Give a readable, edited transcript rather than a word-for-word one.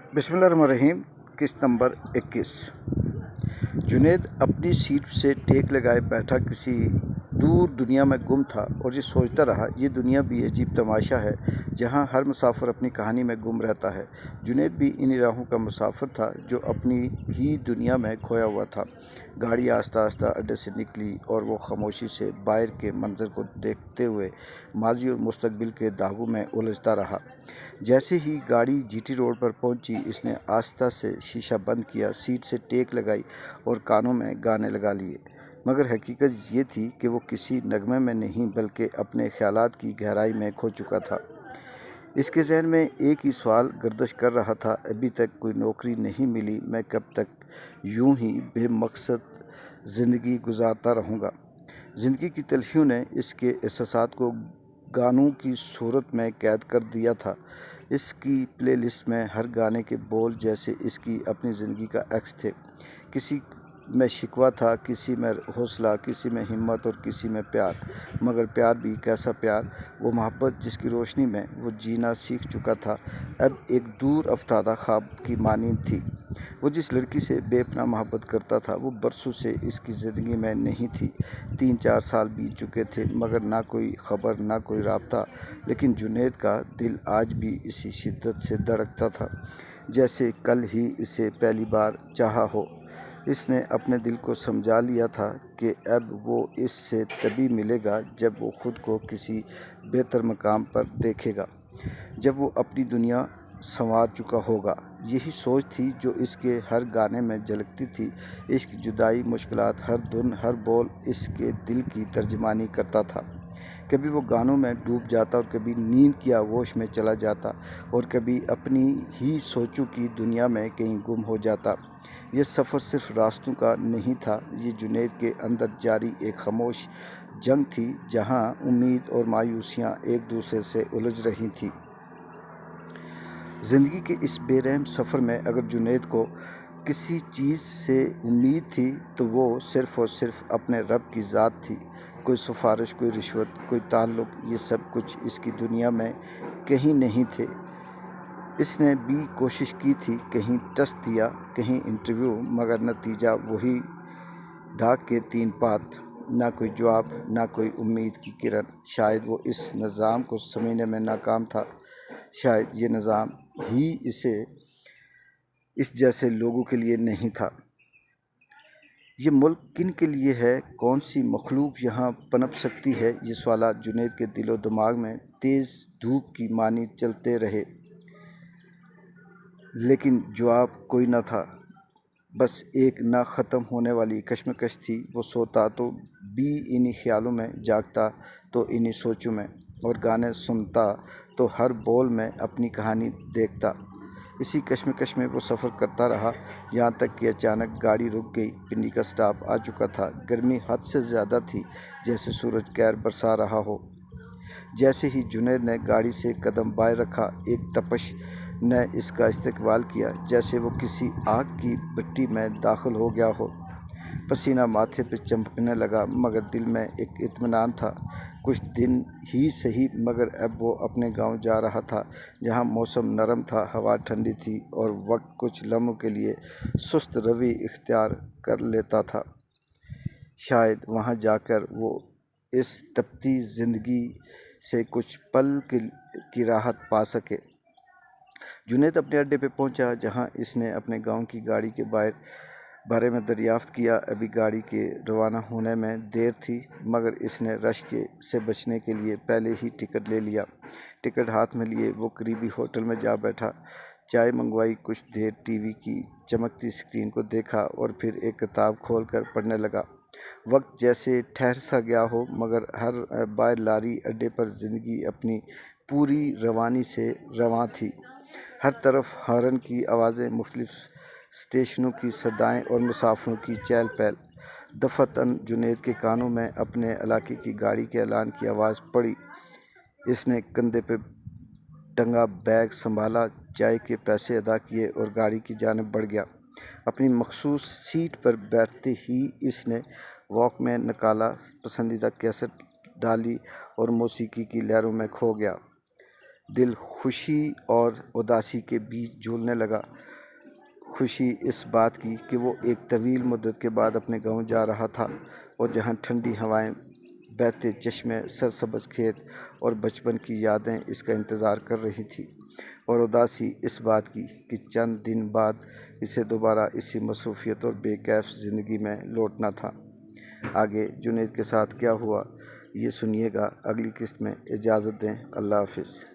बिस्मिल्लाहिर्रहमानिर्रहीम। किस्त नंबर 21। जुनैद अपनी सीट से टेक लगाए बैठा किसी दूर दुनिया में गुम था और ये सोचता रहा, ये दुनिया भी अजीब तमाशा है जहाँ हर मुसाफिर अपनी कहानी में गुम रहता है। जुनैद भी इन्हीं राहों का मुसाफिर था जो अपनी ही दुनिया में खोया हुआ था। गाड़ी आस्ता आस्ता अड्डे से निकली और वो खामोशी से बाहर के मंजर को देखते हुए माजी और मुस्तकबिल के दागों में उलझता रहा। जैसे ही गाड़ी जीटी रोड पर पहुंची, इसने आस्ता से शीशा बंद किया, सीट से टेक लगाई और कानों में गाने लगा लिए। मगर हकीकत ये थी कि वो किसी नगमे में नहीं बल्कि अपने ख्यालात की गहराई में खो चुका था। इसके जहन में एक ही सवाल गर्दिश कर रहा था, अभी तक कोई नौकरी नहीं मिली, मैं कब तक यूं ही बेमकसद ज़िंदगी गुजारता रहूँगा। ज़िंदगी की तलखियों ने इसके एहसासात को गानों की सूरत में कैद कर दिया था। इसकी प्लेलिस्ट में हर गाने के बोल जैसे इसकी अपनी ज़िंदगी का अक्स थे। किसी में शिकवा था, किसी में हौसला, किसी में हिम्मत और किसी में प्यार। मगर प्यार भी कैसा प्यार, वो मोहब्बत जिसकी रोशनी में वो जीना सीख चुका था, अब एक दूर अफ्तादा ख्वाब की मानींद थी। वो जिस लड़की से बेपनाह मोहब्बत करता था वो बरसों से इसकी ज़िंदगी में नहीं थी। 3-4 साल बीत चुके थे मगर ना कोई ख़बर, ना कोई राब्ता। लेकिन जुनैद का दिल आज भी इसी शिद्दत से धड़कता था जैसे कल ही इसे पहली बार चाहा हो। इसने अपने दिल को समझा लिया था कि अब वो इससे तभी मिलेगा जब वो ख़ुद को किसी बेहतर मकाम पर देखेगा, जब वो अपनी दुनिया संवार चुका होगा। यही सोच थी जो इसके हर गाने में झलकती थी। इश्क, जुदाई, मुश्किलात, हर धुन, हर बोल इसके दिल की तर्जमानी करता था। कभी वो गानों में डूब जाता और कभी नींद की आगोश में चला जाता और कभी अपनी ही सोचों की दुनिया में कहीं गुम हो जाता। ये सफ़र सिर्फ रास्तों का नहीं था, ये जुनैद के अंदर जारी एक खामोश जंग थी जहाँ उम्मीद और मायूसियाँ एक दूसरे से उलझ रही थीं। ज़िंदगी के इस बेरहम सफ़र में अगर जुनैद को किसी चीज़ से उम्मीद थी तो वो सिर्फ़ और सिर्फ अपने रब की ज़ात थी। कोई सिफारिश, कोई रिश्वत, कोई ताल्लुक़, ये सब कुछ इसकी दुनिया में कहीं नहीं थे। इसने भी कोशिश की थी, कहीं टेस्ट दिया, कहीं इंटरव्यू, मगर नतीजा वही ढाक के 3 पात। ना कोई जवाब, ना कोई उम्मीद की किरण। शायद वो इस निज़ाम को समझने में नाकाम था, शायद ये निज़ाम ही इसे इस जैसे लोगों के लिए नहीं था। ये मुल्क किन के लिए है, कौन सी मखलूक यहाँ पनप सकती है, ये सवालात जुनैद के दिलो दिमाग में तेज़ धूप की मानी चलते रहे, लेकिन जवाब कोई न था। बस एक ना ख़त्म होने वाली कश्मकश थी। वो सोता तो भी इन्हीं ख्यालों में, जागता तो इन्हीं सोचों में, और गाने सुनता तो हर बोल में अपनी कहानी देखता। इसी कश्मकश में वो सफ़र करता रहा, यहाँ तक कि अचानक गाड़ी रुक गई। पिंडी का स्टॉप आ चुका था। गर्मी हद से ज़्यादा थी, जैसे सूरज कहर बरसा रहा हो। जैसे ही जुनैद ने गाड़ी से कदम बाहर रखा, एक तपश ने इसका इस्तकबाल किया, जैसे वो किसी आग की भट्टी में दाखिल हो गया हो। पसीना माथे पे चमकने लगा मगर दिल में एक इत्मीनान था। कुछ दिन ही सही, मगर अब वो अपने गांव जा रहा था जहां मौसम नरम था, हवा ठंडी थी और वक्त कुछ लम्हों के लिए सुस्त रवि इख्तियार कर लेता था। शायद वहां जाकर वो इस तपती ज़िंदगी से कुछ पल की राहत पा सके। जुनैद अपने अड्डे पे पहुंचा जहां इसने अपने गांव की गाड़ी के बारे में दरियाफ्त किया। अभी गाड़ी के रवाना होने में देर थी मगर इसने रश से बचने के लिए पहले ही टिकट ले लिया। टिकट हाथ में लिए वो करीबी होटल में जा बैठा, चाय मंगवाई, कुछ देर टीवी की चमकती स्क्रीन को देखा और फिर एक किताब खोलकर पढ़ने लगा। वक्त जैसे ठहर सा गया हो मगर हर बार लारी अड्डे पर ज़िंदगी अपनी पूरी रवानी से रवां थी। हर तरफ हॉर्न की आवाज़ें, मुख्तलिफ स्टेशनों की सदाएं और मुसाफिरों की चहल पहल। दफ़तन जुनैद के कानों में अपने इलाके की गाड़ी के ऐलान की आवाज़ पड़ी। इसने कंधे पे टंगा बैग संभाला, चाय के पैसे अदा किए और गाड़ी की जानिब बढ़ गया। अपनी मखसूस सीट पर बैठते ही इसने वॉकमैन निकाला, पसंदीदा कैसेट डाली और मौसीकी की लहरों में खो गया। دل خوشی اور اداسی کے بیچ جھولنے لگا۔ خوشی اس بات کی کہ وہ ایک طویل مدت کے بعد اپنے گاؤں جا رہا تھا، اور جہاں ٹھنڈی ہوائیں، بہتے چشمے، سرسبز کھیت اور بچپن کی یادیں اس کا انتظار کر رہی تھیں، اور اداسی اس بات کی کہ چند دن بعد اسے دوبارہ اسی مصروفیت اور بے کیف زندگی میں لوٹنا تھا۔ آگے جنید کے ساتھ کیا ہوا یہ سنیے گا اگلی قسط میں۔ اجازت دیں، اللہ حافظ۔